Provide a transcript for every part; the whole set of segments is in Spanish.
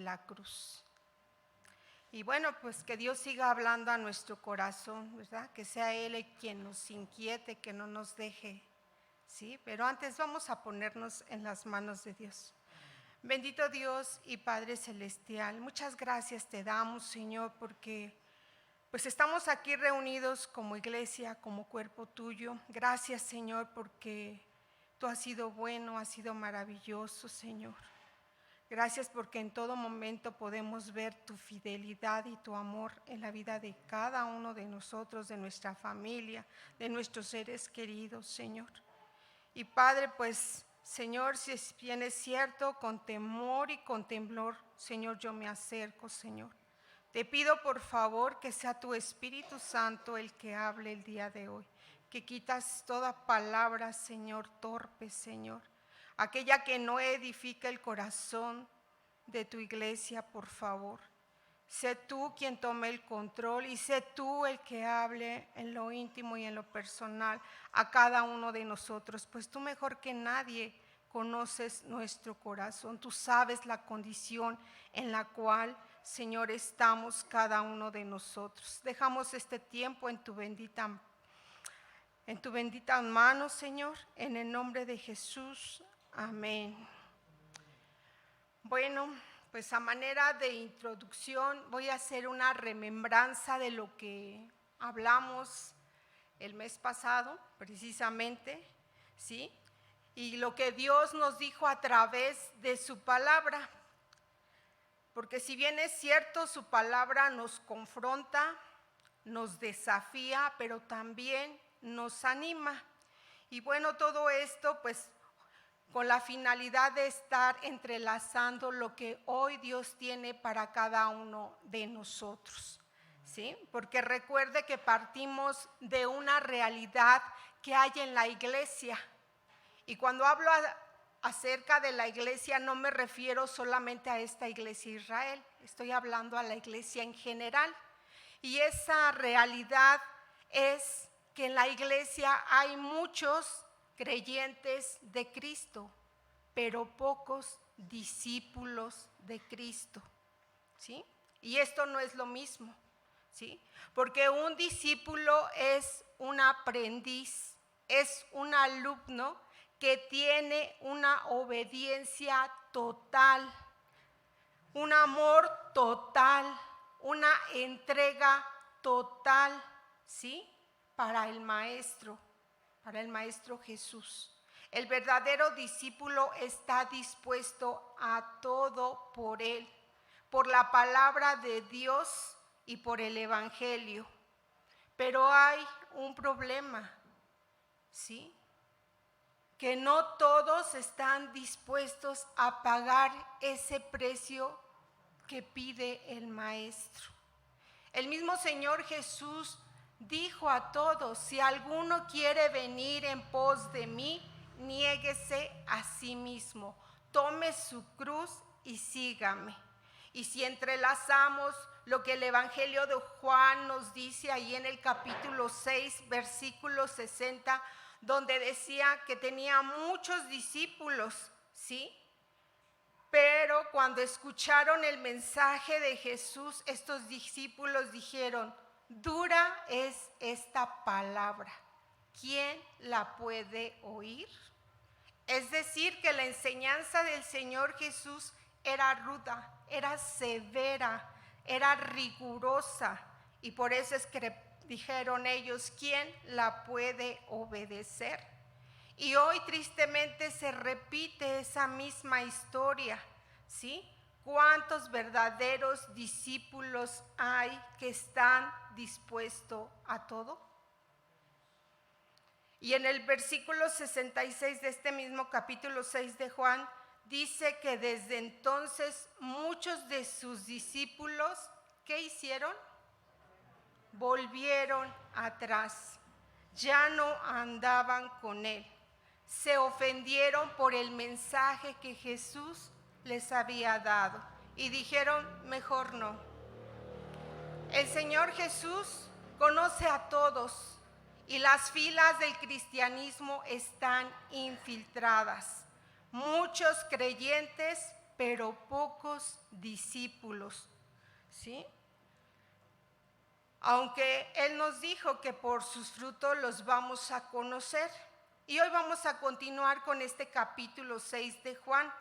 la cruz. Y bueno, pues que Dios siga hablando a nuestro corazón, ¿verdad? Que sea Él quien nos inquiete, que no nos deje, ¿sí? Pero antes vamos a ponernos en las manos de Dios. Bendito Dios y Padre Celestial, muchas gracias te damos, Señor, porque pues estamos aquí reunidos como iglesia, como cuerpo tuyo. Gracias, Señor, porque tú has sido bueno, has sido maravilloso, Señor. Gracias porque en todo momento podemos ver tu fidelidad y tu amor en la vida de cada uno de nosotros, de nuestra familia, de nuestros seres queridos, Señor. Y Padre, pues, Señor, si bien es cierto, con temor y con temblor, Señor, yo me acerco, Señor. Te pido, por favor, que sea tu Espíritu Santo el que hable el día de hoy, que quitas toda palabra, Señor, torpe, Señor, aquella que no edifica el corazón de tu iglesia, por favor. Sé tú quien tome el control y sé tú el que hable en lo íntimo y en lo personal a cada uno de nosotros, pues tú mejor que nadie conoces nuestro corazón. Tú sabes la condición en la cual, Señor, estamos cada uno de nosotros. Dejamos este tiempo en tu bendita mano, Señor, en el nombre de Jesús. Amén. Bueno, pues a manera de introducción voy a hacer una remembranza de lo que hablamos el mes pasado, precisamente, ¿sí? Y lo que Dios nos dijo a través de su palabra. Porque si bien es cierto, su palabra nos confronta, nos desafía, pero también nos anima. Y bueno, todo esto pues con la finalidad de estar entrelazando lo que hoy Dios tiene para cada uno de nosotros, ¿sí? Porque recuerde que partimos de una realidad que hay en la iglesia. Y cuando hablo acerca de la iglesia, no me refiero solamente a esta iglesia Israel, estoy hablando a la iglesia en general. Y esa realidad es que en la iglesia hay muchos creyentes de Cristo, pero pocos discípulos de Cristo, ¿sí? Y esto no es lo mismo, ¿sí? Porque un discípulo es un aprendiz, es un alumno que tiene una obediencia total, un amor total, una entrega total, ¿sí? Para el Maestro Jesús. El verdadero discípulo está dispuesto a todo por Él, por la palabra de Dios y por el Evangelio. Pero hay un problema, ¿sí? Que no todos están dispuestos a pagar ese precio que pide el Maestro. El mismo Señor Jesús dijo a todos: si alguno quiere venir en pos de mí, niéguese a sí mismo, tome su cruz y sígame. Y si entrelazamos lo que el Evangelio de Juan nos dice ahí en el capítulo 6, versículo 60, donde decía que tenía muchos discípulos, ¿sí? Pero cuando escucharon el mensaje de Jesús, estos discípulos dijeron: dura es esta palabra, ¿quién la puede oír? Es decir, que la enseñanza del Señor Jesús era ruda, era severa, era rigurosa, y por eso es que dijeron ellos: ¿quién la puede obedecer? Y hoy tristemente se repite esa misma historia, ¿sí? ¿Cuántos verdaderos discípulos hay que están dispuestos a todo? Y en el versículo 66 de este mismo capítulo 6 de Juan, dice que desde entonces muchos de sus discípulos, ¿qué hicieron? Volvieron atrás, ya no andaban con él. Se ofendieron por el mensaje que Jesús les había dado y dijeron: mejor no. El Señor Jesús conoce a todos y las filas del cristianismo están infiltradas. Muchos creyentes pero pocos discípulos, ¿sí? Aunque Él nos dijo que por sus frutos los vamos a conocer. Y hoy vamos a continuar con este capítulo 6 de Juan,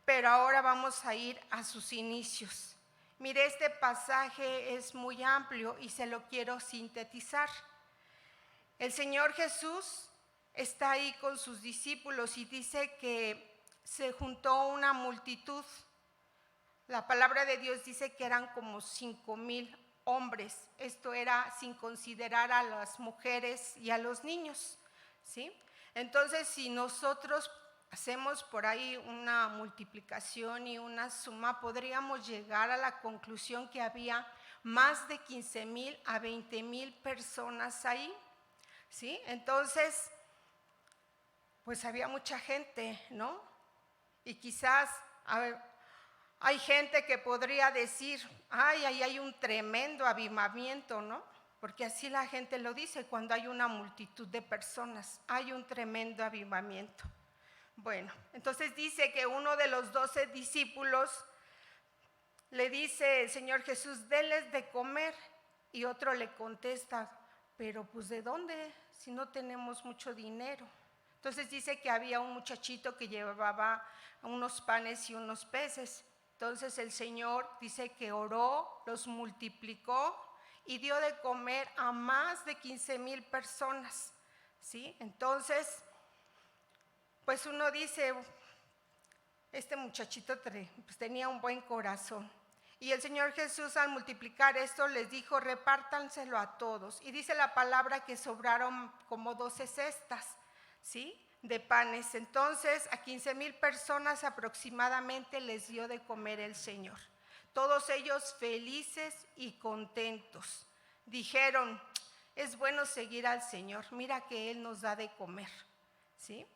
pero ahora vamos a ir a sus inicios. Mire, este pasaje es muy amplio y se lo quiero sintetizar. El Señor Jesús está ahí con sus discípulos y dice que se juntó una multitud. La palabra de Dios dice que eran como 5,000 hombres. Esto era sin considerar a las mujeres y a los niños, ¿sí? Entonces, si nosotros hacemos por ahí una multiplicación y una suma, podríamos llegar a la conclusión que había más de 15,000 a 20,000 personas ahí, ¿sí? Entonces, pues había mucha gente, ¿no? Y quizás, hay gente que podría decir, ay, ahí hay un tremendo avivamiento, ¿no? Porque así la gente lo dice cuando hay una multitud de personas, hay un tremendo avivamiento. Bueno, entonces dice que uno de los 12 discípulos le dice el Señor Jesús, denles de comer, y otro le contesta, pero pues ¿de dónde? Si no tenemos mucho dinero. Entonces dice que había un muchachito que llevaba unos panes y unos peces. Entonces el Señor dice que oró, los multiplicó y dio de comer a más de 15,000 personas, ¿sí? Entonces, pues uno dice, este muchachito pues tenía un buen corazón. Y el Señor Jesús, al multiplicar esto, les dijo, repártanselo a todos. Y dice la palabra que sobraron como 12 cestas, ¿sí?, de panes. Entonces, a 15,000 personas aproximadamente les dio de comer el Señor. Todos ellos felices y contentos. Dijeron, es bueno seguir al Señor, mira que Él nos da de comer, ¿sí?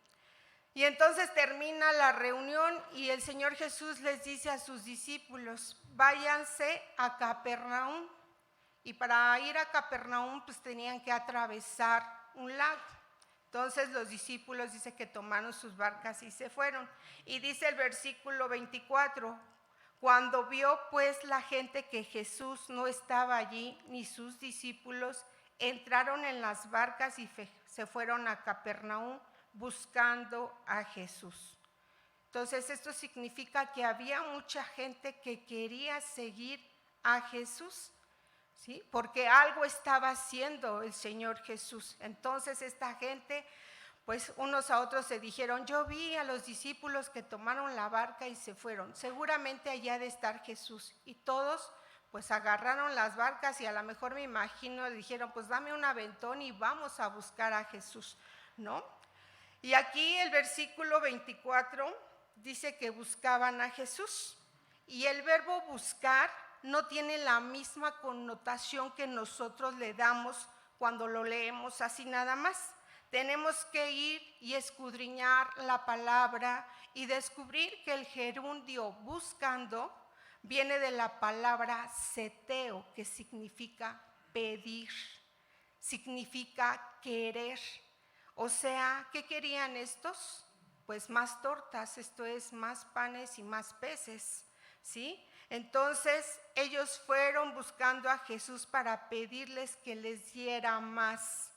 Y entonces termina la reunión y el Señor Jesús les dice a sus discípulos, váyanse a Capernaum. Y para ir a Capernaum pues tenían que atravesar un lago. Entonces los discípulos dice que tomaron sus barcas y se fueron. Y dice el versículo 24, cuando vio pues la gente que Jesús no estaba allí, ni sus discípulos, entraron en las barcas y se fueron a Capernaum buscando a Jesús. Entonces esto significa que había mucha gente que quería seguir a Jesús, ¿sí? Porque algo estaba haciendo el Señor Jesús. Entonces esta gente, pues unos a otros se dijeron, yo vi a los discípulos que tomaron la barca y se fueron, seguramente allá ha de estar Jesús. Y todos pues agarraron las barcas y a lo mejor me imagino, le dijeron, pues dame un aventón y vamos a buscar a Jesús, ¿no? Y aquí el versículo 24 dice que buscaban a Jesús. Y el verbo buscar no tiene la misma connotación que nosotros le damos cuando lo leemos así nada más. Tenemos que ir y escudriñar la palabra y descubrir que el gerundio buscando viene de la palabra seteo, que significa pedir, significa querer. O sea, ¿qué querían estos? Pues más tortas, esto es, más panes y más peces, ¿sí? Entonces, ellos fueron buscando a Jesús para pedirles que les diera más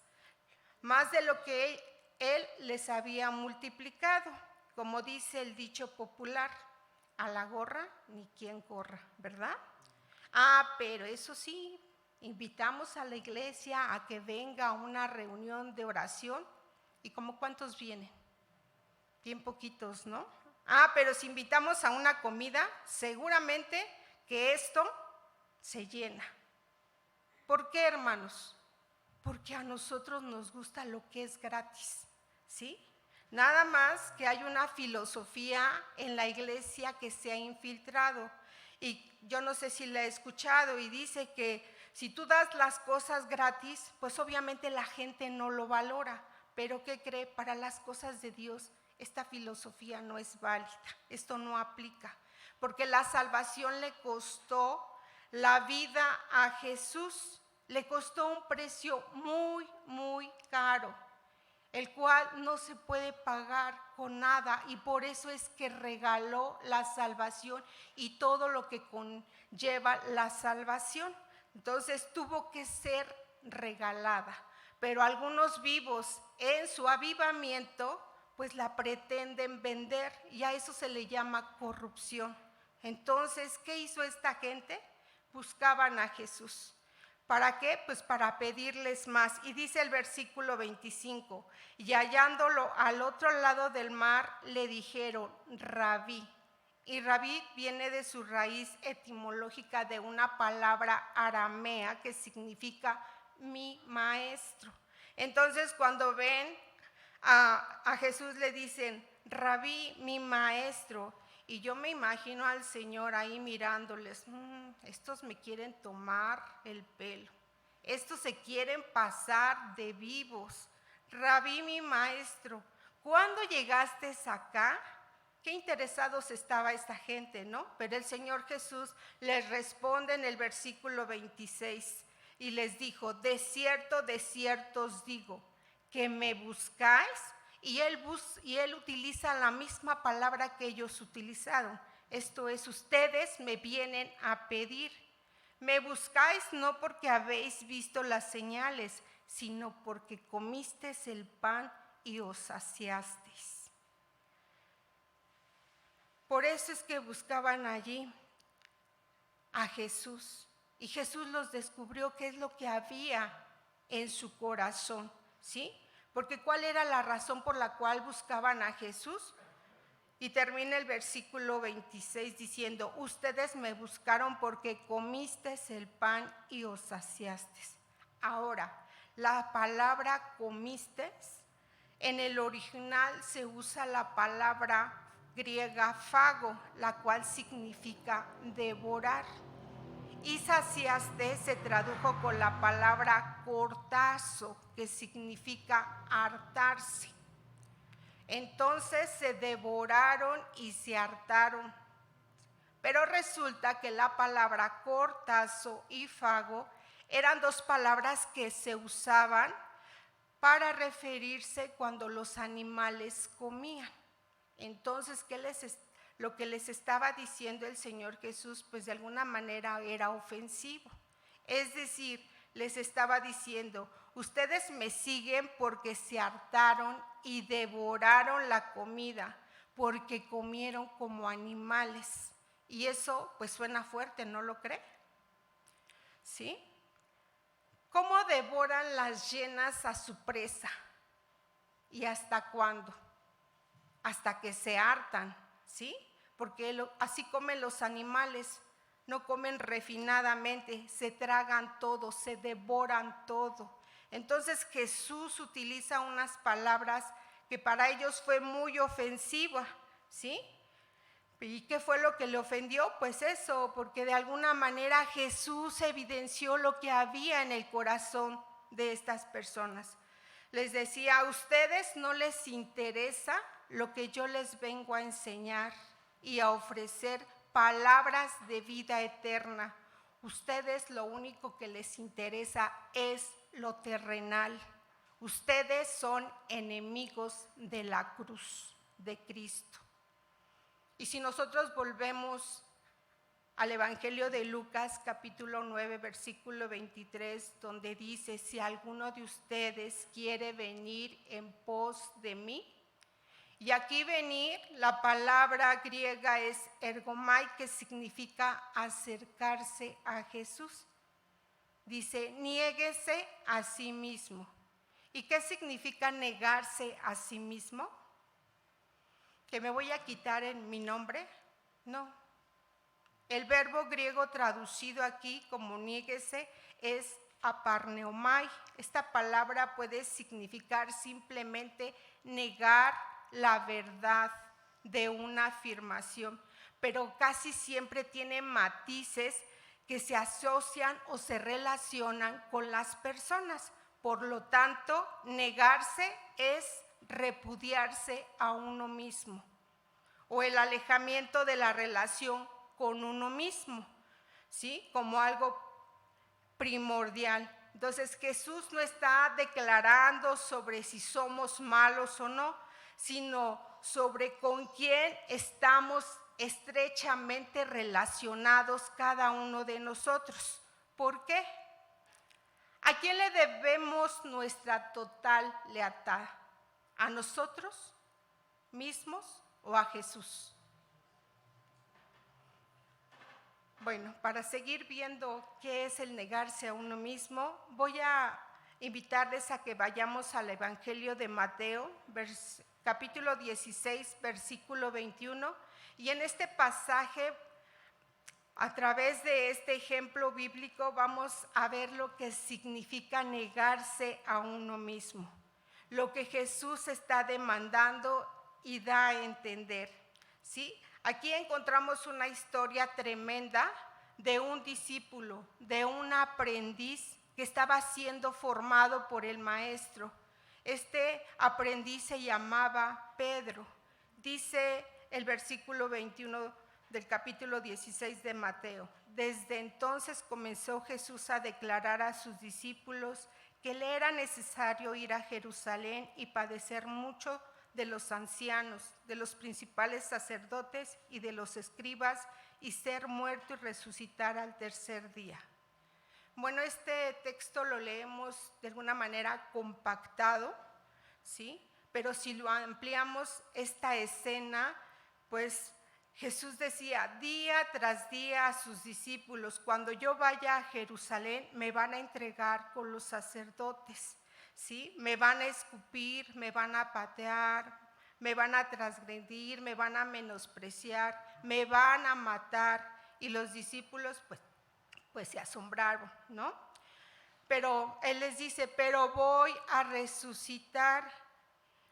de lo que Él les había multiplicado. Como dice el dicho popular, a la gorra ni quien corra, ¿verdad? Pero eso sí, invitamos a la iglesia a que venga a una reunión de oración. ¿Y como cuántos vienen? Bien poquitos, ¿no? Pero si invitamos a una comida, seguramente que esto se llena. ¿Por qué, hermanos? Porque a nosotros nos gusta lo que es gratis, ¿sí? Nada más que hay una filosofía en la iglesia que se ha infiltrado. Y yo no sé si la he escuchado y dice que si tú das las cosas gratis, pues obviamente la gente no lo valora. Pero ¿qué cree? Para las cosas de Dios, esta filosofía no es válida, esto no aplica, porque la salvación le costó la vida a Jesús, le costó un precio muy, muy caro. el cual no se puede pagar con nada, y por eso es que regaló la salvación y todo lo que conlleva la salvación. Entonces tuvo que ser regalada, pero algunos vivos en su avivamiento pues la pretenden vender, y a eso se le llama corrupción. Entonces, ¿qué hizo esta gente? Buscaban a Jesús. ¿Para qué? Pues para pedirles más. Y dice el versículo 25, y hallándolo al otro lado del mar, le dijeron, Rabí. Y Rabí viene de su raíz etimológica de una palabra aramea que significa mi maestro. Entonces, cuando ven a Jesús le dicen, Rabí, mi maestro. Y yo me imagino al Señor ahí mirándoles, estos me quieren tomar el pelo, estos se quieren pasar de vivos. Rabí, mi maestro, ¿cuándo llegaste acá? Qué interesados estaba esta gente, ¿no? Pero el Señor Jesús les responde en el versículo 26 y les dijo, de cierto os digo, que me buscáis. Y él utiliza la misma palabra que ellos utilizaron. Esto es, ustedes me vienen a pedir. Me buscáis no porque habéis visto las señales, sino porque comisteis el pan y os saciasteis. Por eso es que buscaban allí a Jesús. Y Jesús los descubrió qué es lo que había en su corazón, ¿sí? Porque ¿cuál era la razón por la cual buscaban a Jesús? Y termina el versículo 26 diciendo, ustedes me buscaron porque comisteis el pan y os saciasteis. Ahora, la palabra comisteis, en el original se usa la palabra griega fago, la cual significa devorar. Y saciaste se tradujo con la palabra cortazo, que significa hartarse. Entonces se devoraron y se hartaron. Pero resulta que la palabra cortazo y fago eran dos palabras que se usaban para referirse cuando los animales comían. Entonces, lo que les estaba diciendo el Señor Jesús, pues de alguna manera era ofensivo. Es decir, les estaba diciendo, ustedes me siguen porque se hartaron y devoraron la comida, porque comieron como animales. Y eso pues suena fuerte, ¿no lo cree? ¿Sí? ¿Cómo devoran las hienas a su presa? ¿Y hasta cuándo? Hasta que se hartan, ¿sí? Porque así comen los animales, no comen refinadamente, se tragan todo, se devoran todo. Entonces Jesús utiliza unas palabras que para ellos fue muy ofensiva, ¿sí? ¿Y qué fue lo que le ofendió? Pues eso, porque de alguna manera Jesús evidenció lo que había en el corazón de estas personas. Les decía, a ustedes no les interesa lo que yo les vengo a enseñar y a ofrecer palabras de vida eterna. Ustedes lo único que les interesa es lo terrenal. Ustedes son enemigos de la cruz de Cristo. Y si nosotros volvemos al Evangelio de Lucas, capítulo 9, versículo 23, donde dice, si alguno de ustedes quiere venir en pos de mí, y aquí venir, la palabra griega es ergomai, que significa acercarse a Jesús. Dice, niéguese a sí mismo. ¿Y qué significa negarse a sí mismo? ¿Que me voy a quitar en mi nombre? No. El verbo griego traducido aquí como niéguese es aparneomai. Esta palabra puede significar simplemente negar la verdad de una afirmación, pero casi siempre tiene matices que se asocian o se relacionan con las personas. Por lo tanto, negarse es repudiarse a uno mismo o el alejamiento de la relación con uno mismo, ¿sí? Como algo primordial. Entonces Jesús no está declarando sobre si somos malos o no, sino sobre con quién estamos estrechamente relacionados cada uno de nosotros. ¿Por qué? ¿A quién le debemos nuestra total lealtad? ¿A nosotros mismos o a Jesús? Bueno, para seguir viendo qué es el negarse a uno mismo, voy a invitarles a que vayamos al Evangelio de Mateo, capítulo 16, versículo 21. Y en este pasaje, a través de este ejemplo bíblico, vamos a ver lo que significa negarse a uno mismo, lo que Jesús está demandando y da a entender, ¿sí? Aquí encontramos una historia tremenda de un discípulo, de un aprendiz que estaba siendo formado por el maestro. Este aprendiz se llamaba Pedro. Dice el versículo 21 del capítulo 16 de Mateo: desde entonces comenzó Jesús a declarar a sus discípulos que le era necesario ir a Jerusalén y padecer mucho de los ancianos, de los principales sacerdotes y de los escribas, y ser muerto y resucitar al tercer día. Bueno, este texto lo leemos de alguna manera compactado, ¿sí? Pero si lo ampliamos esta escena, pues Jesús decía día tras día a sus discípulos: cuando yo vaya a Jerusalén me van a entregar con los sacerdotes, ¿sí? Me van a escupir, me van a patear, me van a transgredir, me van a menospreciar, me van a matar. Y los discípulos pues se asombraron, ¿no? Pero Él les dice: pero voy a resucitar.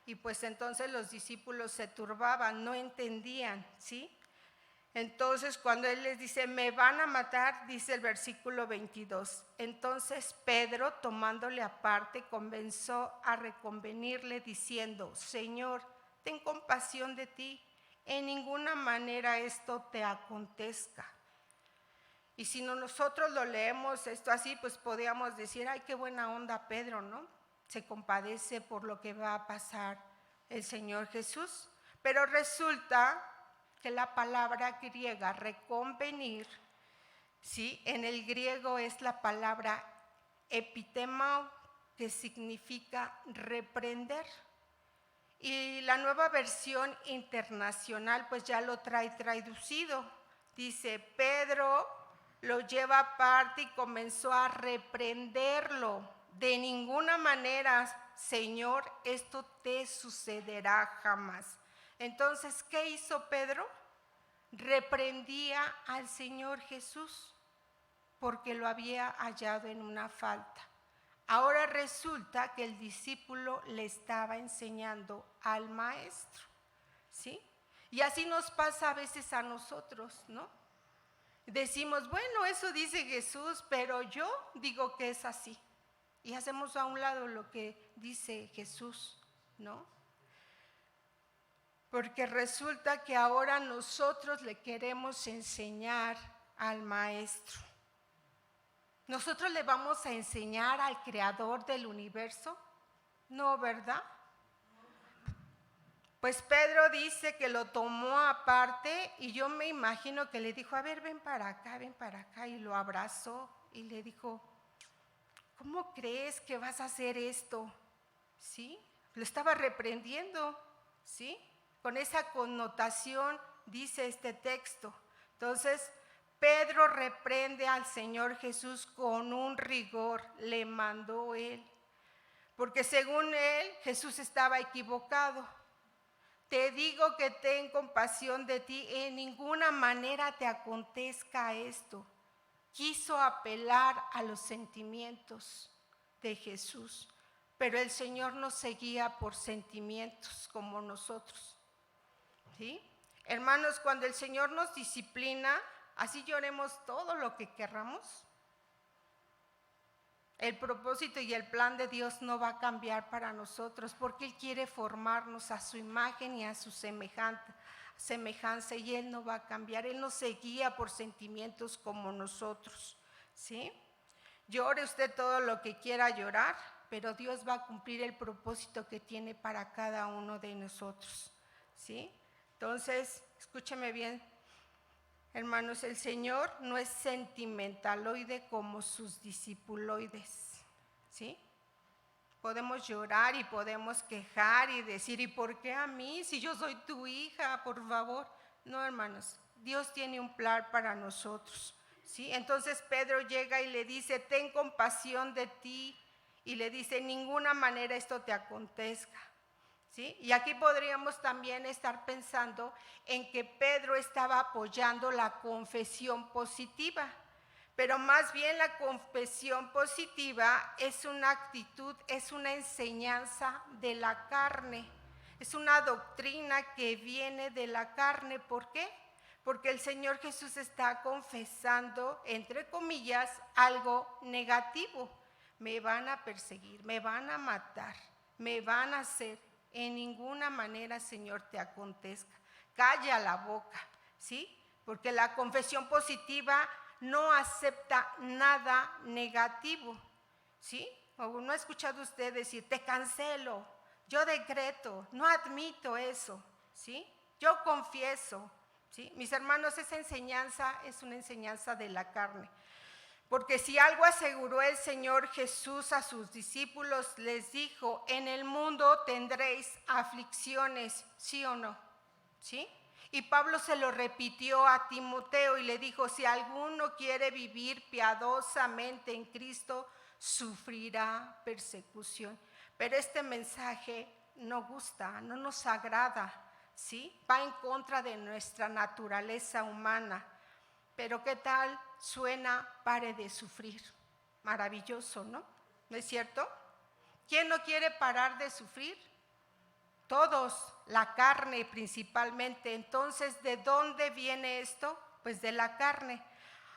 Y pues entonces los discípulos se turbaban, no entendían, ¿sí? Entonces cuando Él les dice: me van a matar, dice el versículo 22, entonces Pedro, tomándole aparte, comenzó a reconvenirle diciendo: Señor, ten compasión de ti, en ninguna manera esto te acontezca. Y si nosotros lo leemos esto así, pues podríamos decir: ay, qué buena onda Pedro, ¿no? Se compadece por lo que va a pasar el Señor Jesús. Pero resulta que la palabra griega reconvenir, ¿sí? En el griego es la palabra epitemao, que significa reprender. Y la Nueva Versión Internacional pues ya lo trae traducido. Dice: Pedro lo lleva aparte y comenzó a reprenderlo: de ninguna manera, Señor, esto te sucederá jamás. Entonces, ¿qué hizo Pedro? Reprendía al Señor Jesús porque lo había hallado en una falta. Ahora resulta que el discípulo le estaba enseñando al maestro, ¿sí? Y así nos pasa a veces a nosotros, ¿no? Decimos: bueno, eso dice Jesús, pero yo digo que es así. Y hacemos a un lado lo que dice Jesús, ¿no? Porque resulta que ahora nosotros le queremos enseñar al maestro. ¿Nosotros le vamos a enseñar al creador del universo? No, ¿verdad? Pues Pedro dice que lo tomó aparte y yo me imagino que le dijo: a ver, ven para acá, y lo abrazó y le dijo: ¿cómo crees que vas a hacer esto? ¿Sí? Lo estaba reprendiendo, ¿sí? Con esa connotación dice este texto. Entonces, Pedro reprende al Señor Jesús con un rigor, le mandó Él, porque según él, Jesús estaba equivocado. Te digo que ten compasión de ti, en ninguna manera te acontezca esto. Quiso apelar a los sentimientos de Jesús, pero el Señor no se guía por sentimientos como nosotros, ¿sí? Hermanos, cuando el Señor nos disciplina, así lloremos todo lo que querramos, el propósito y el plan de Dios no va a cambiar para nosotros, porque Él quiere formarnos a su imagen y a su semejanza, y Él no va a cambiar. Él no se guía por sentimientos como nosotros, ¿sí? Llore usted todo lo que quiera llorar, pero Dios va a cumplir el propósito que tiene para cada uno de nosotros, ¿sí? Entonces, escúcheme bien, hermanos, el Señor no es sentimentaloide como sus discipuloides, ¿sí? Podemos llorar y podemos quejar y decir, ¿y por qué a mí? Si yo soy tu hija, por favor. No, hermanos, Dios tiene un plan para nosotros, ¿sí? Entonces Pedro llega y le dice, ten compasión de ti, y le dice, en ninguna manera esto te acontezca, ¿sí? Y aquí podríamos también estar pensando en que Pedro estaba apoyando la confesión positiva, pero más bien la confesión positiva es una actitud, es una enseñanza de la carne, es una doctrina que viene de la carne. ¿Por qué? Porque el Señor Jesús está confesando, entre comillas, algo negativo. Me van a perseguir, me van a matar, me van a hacer. En ninguna manera, Señor, te acontezca. Calla la boca, ¿sí? Porque la confesión positiva no acepta nada negativo, ¿sí? O no ha escuchado usted decir, te cancelo, yo decreto, no admito eso, ¿sí? Yo confieso, ¿sí? Mis hermanos, esa enseñanza es una enseñanza de la carne. Porque si algo aseguró el Señor Jesús a sus discípulos, les dijo, en el mundo tendréis aflicciones, ¿sí o no? ¿Sí? Y Pablo se lo repitió a Timoteo y le dijo, si alguno quiere vivir piadosamente en Cristo, sufrirá persecución. Pero este mensaje no gusta, no nos agrada, ¿sí? Va en contra de nuestra naturaleza humana. Pero ¿qué tal suena pare de sufrir? Maravilloso, ¿no? ¿No es cierto? ¿Quién no quiere parar de sufrir? Todos, la carne principalmente. Entonces, ¿de dónde viene esto? Pues de la carne.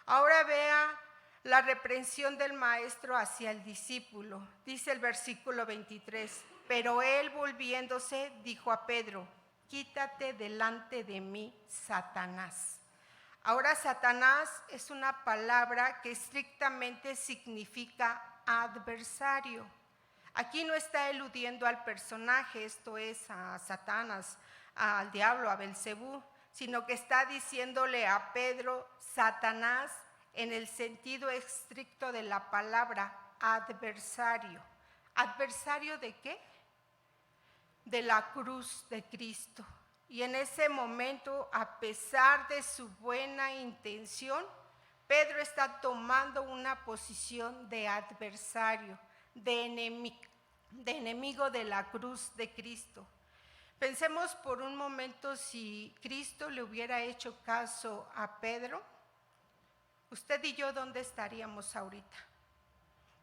Ahora vea la reprensión del maestro hacia el discípulo. Dice el versículo 23, pero él volviéndose dijo a Pedro, quítate delante de mí, Satanás. Ahora, Satanás es una palabra que estrictamente significa adversario. Aquí no está eludiendo al personaje, esto es a Satanás, al diablo, a Belcebú, sino que está diciéndole a Pedro, Satanás, en el sentido estricto de la palabra, adversario. ¿Adversario de qué? De la cruz de Cristo. Y en ese momento, a pesar de su buena intención, Pedro está tomando una posición de adversario, de enemigo de la cruz de Cristo. Pensemos por un momento si Cristo le hubiera hecho caso a Pedro, usted y yo, ¿dónde estaríamos ahorita?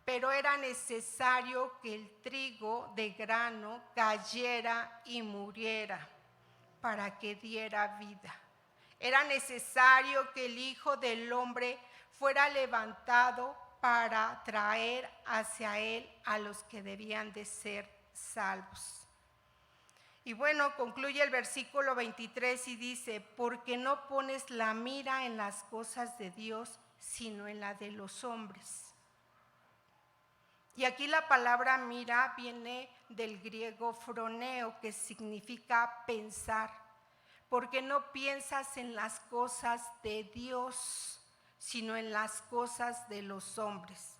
Pero era necesario que el trigo de grano cayera y muriera para que diera vida. Era necesario que el Hijo del Hombre fuera levantado para traer hacia él a los que debían de ser salvos. Y bueno, concluye el versículo 23 y dice, porque no pones la mira en las cosas de Dios, sino en la de los hombres. Y aquí la palabra mira viene del griego froneo, que significa pensar, porque no piensas en las cosas de Dios, sino en las cosas de los hombres.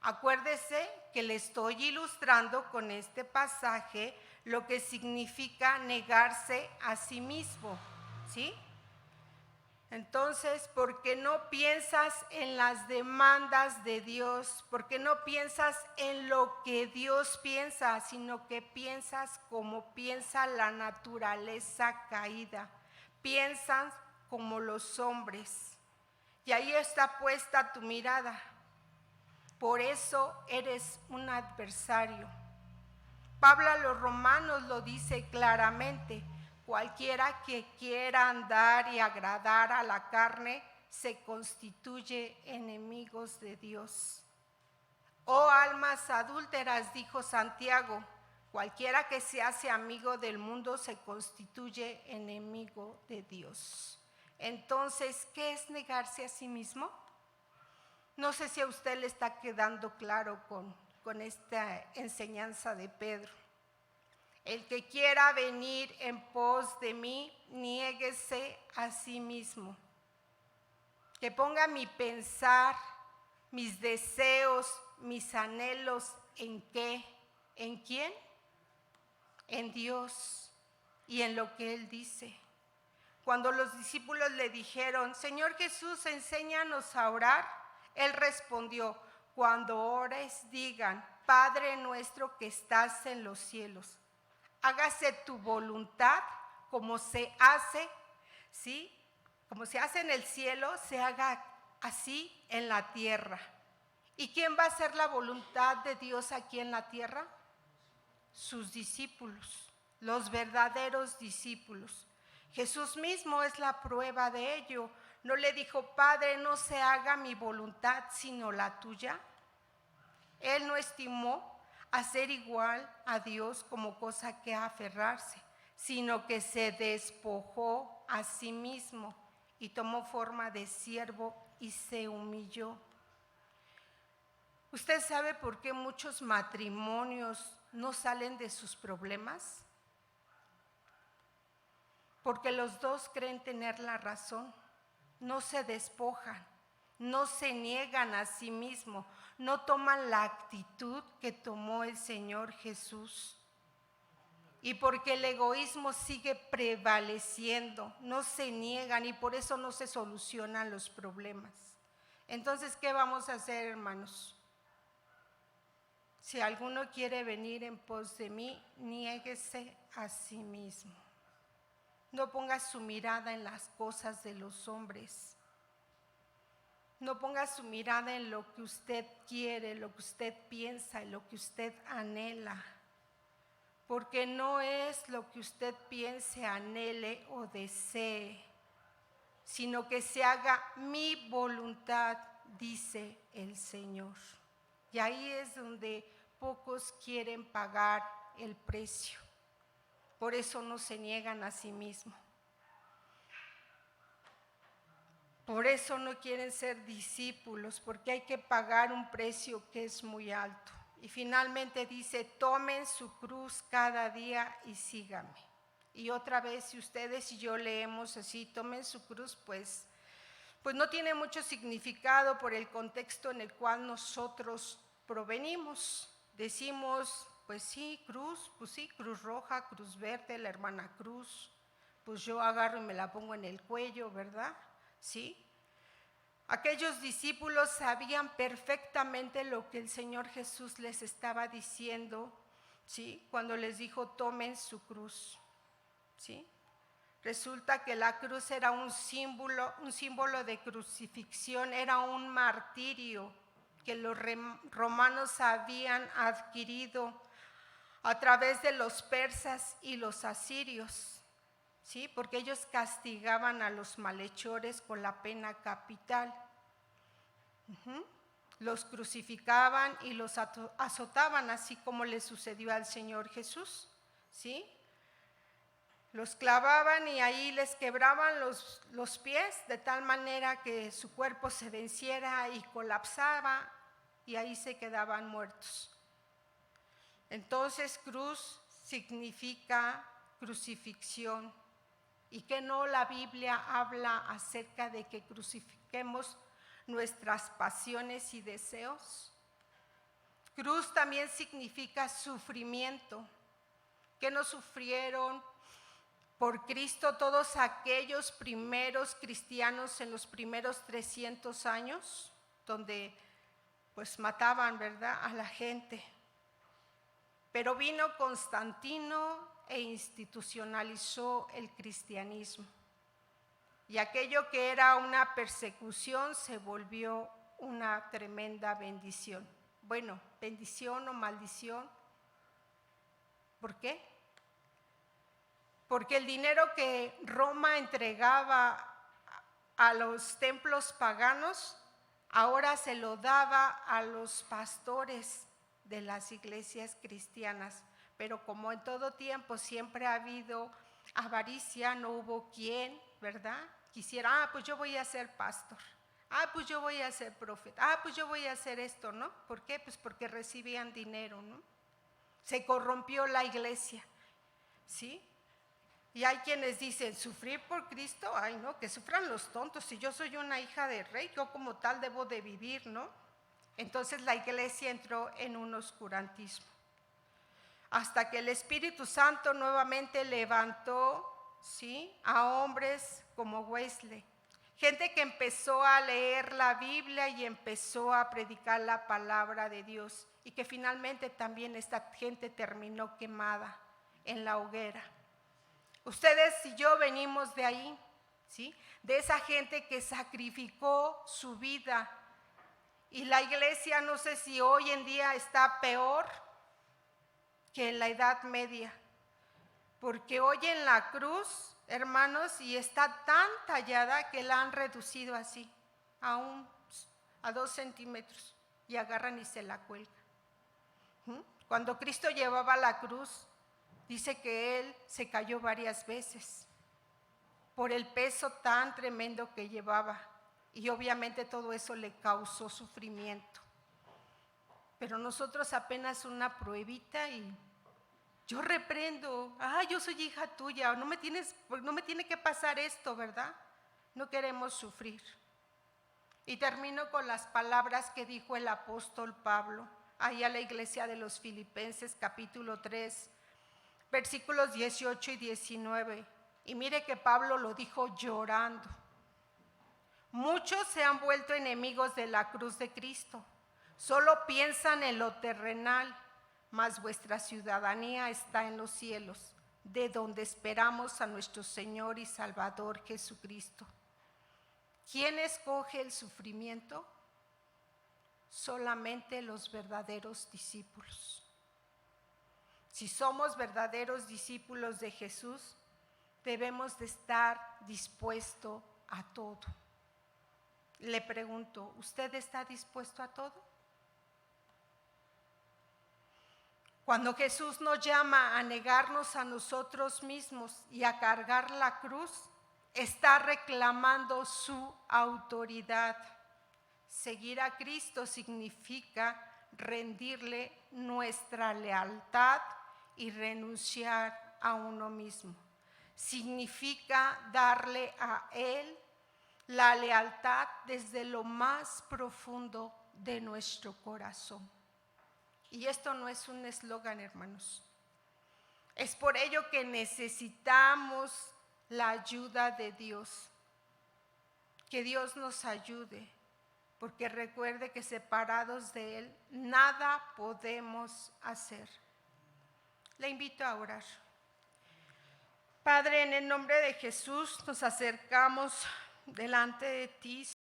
Acuérdese que le estoy ilustrando con este pasaje lo que significa negarse a sí mismo, ¿sí? Entonces, ¿por qué no piensas en las demandas de Dios? ¿Por qué no piensas en lo que Dios piensa, sino que piensas como piensa la naturaleza caída? Piensas como los hombres. Y ahí está puesta tu mirada. Por eso eres un adversario. Pablo a los romanos lo dice claramente. Cualquiera que quiera andar y agradar a la carne se constituye enemigos de Dios. Oh almas adúlteras, dijo Santiago, cualquiera que se hace amigo del mundo se constituye enemigo de Dios. Entonces, ¿qué es negarse a sí mismo? No sé si a usted le está quedando claro con esta enseñanza de Pedro. El que quiera venir en pos de mí, niéguese a sí mismo. Que ponga mi pensar, mis deseos, mis anhelos, ¿en qué? ¿En quién? En Dios y en lo que Él dice. Cuando los discípulos le dijeron, Señor Jesús, enséñanos a orar, Él respondió, cuando ores digan, Padre nuestro que estás en los cielos, hágase tu voluntad como se hace, ¿sí? Como se hace en el cielo, se haga así en la tierra. ¿Y quién va a hacer la voluntad de Dios aquí en la tierra? Sus discípulos, los verdaderos discípulos. Jesús mismo es la prueba de ello. ¿No le dijo, Padre, no se haga mi voluntad sino la tuya? Él no estimó hacer igual a Dios como cosa que aferrarse, sino que se despojó a sí mismo y tomó forma de siervo y se humilló. ¿Usted sabe por qué muchos matrimonios no salen de sus problemas? Porque los dos creen tener la razón, no se despojan, no se niegan a sí mismos, no toman la actitud que tomó el Señor Jesús. Y porque el egoísmo sigue prevaleciendo, no se niegan y por eso no se solucionan los problemas. Entonces, ¿qué vamos a hacer, hermanos? Si alguno quiere venir en pos de mí, niéguese a sí mismo. No ponga su mirada en las cosas de los hombres. No ponga su mirada en lo que usted quiere, lo que usted piensa y lo que usted anhela. Porque no es lo que usted piense, anhele o desee, sino que se haga mi voluntad, dice el Señor. Y ahí es donde pocos quieren pagar el precio. Por eso no se niegan a sí mismos. Por eso no quieren ser discípulos, porque hay que pagar un precio que es muy alto. Y finalmente dice, tomen su cruz cada día y síganme. Y otra vez, si ustedes y yo leemos así, tomen su cruz, pues no tiene mucho significado por el contexto en el cual nosotros provenimos. Decimos, pues sí, cruz roja, cruz verde, la hermana cruz, pues yo agarro y me la pongo en el cuello, ¿verdad? ¿Sí? Aquellos discípulos sabían perfectamente lo que el Señor Jesús les estaba diciendo, ¿sí? Cuando les dijo, tomen su cruz, ¿sí? Resulta que la cruz era un símbolo de crucifixión, era un martirio que los romanos habían adquirido a través de los persas y los asirios, ¿sí? Porque ellos castigaban a los malhechores con la pena capital. Los crucificaban y los azotaban, así como le sucedió al Señor Jesús, ¿sí? Los clavaban y ahí les quebraban los pies de tal manera que su cuerpo se venciera y colapsaba y ahí se quedaban muertos. Entonces cruz significa crucifixión. ¿Y que no la Biblia habla acerca de que crucifiquemos nuestras pasiones y deseos? Cruz también significa sufrimiento. ¿Que no sufrieron por Cristo todos aquellos primeros cristianos en los primeros 300 años? Donde pues mataban, ¿verdad?, a la gente. Pero vino Constantino e institucionalizó el cristianismo. Y aquello que era una persecución se volvió una tremenda bendición. Bueno, bendición o maldición. ¿Por qué? Porque el dinero que Roma entregaba a los templos paganos, ahora se lo daba a los pastores de las iglesias cristianas. Pero como en todo tiempo siempre ha habido avaricia, no hubo quien, ¿verdad?, quisiera, pues yo voy a ser pastor. Pues yo voy a ser profeta, pues yo voy a hacer esto, ¿no? ¿Por qué? Pues porque recibían dinero, ¿no? Se corrompió la iglesia, ¿sí? Y hay quienes dicen, ¿sufrir por Cristo? Ay, no, que sufran los tontos. Si yo soy una hija de rey, yo como tal debo de vivir, ¿no? Entonces la iglesia entró en un oscurantismo. Hasta que el Espíritu Santo nuevamente levantó, ¿sí?, a hombres como Wesley. Gente que empezó a leer la Biblia y empezó a predicar la palabra de Dios. Y que finalmente también esta gente terminó quemada en la hoguera. Ustedes y yo venimos de ahí, ¿sí? De esa gente que sacrificó su vida. Y la iglesia, no sé si hoy en día está peor que en la Edad Media. Porque hoy en la cruz, hermanos, y está tan tallada que la han reducido así, a 2 centímetros, y agarran y se la cuelgan. Cuando Cristo llevaba la cruz, dice que Él se cayó varias veces por el peso tan tremendo que llevaba. Y obviamente todo eso le causó sufrimiento. Pero nosotros apenas una pruebita y yo reprendo. Yo soy hija tuya, no me tiene que pasar esto, ¿verdad? No queremos sufrir. Y termino con las palabras que dijo el apóstol Pablo ahí a la iglesia de los Filipenses, capítulo 3, versículos 18 y 19. Y mire que Pablo lo dijo llorando. Muchos se han vuelto enemigos de la cruz de Cristo. Solo piensan en lo terrenal, mas vuestra ciudadanía está en los cielos, de donde esperamos a nuestro Señor y Salvador Jesucristo. ¿Quién escoge el sufrimiento? Solamente los verdaderos discípulos. Si somos verdaderos discípulos de Jesús, debemos de estar dispuestos a todo. Le pregunto, ¿usted está dispuesto a todo? Cuando Jesús nos llama a negarnos a nosotros mismos y a cargar la cruz, está reclamando su autoridad. Seguir a Cristo significa rendirle nuestra lealtad y renunciar a uno mismo. Significa darle a Él la lealtad desde lo más profundo de nuestro corazón. Y esto no es un eslogan, hermanos. Es por ello que necesitamos la ayuda de Dios. Que Dios nos ayude, porque recuerde que separados de Él, nada podemos hacer. Le invito a orar. Padre, en el nombre de Jesús nos acercamos delante de ti.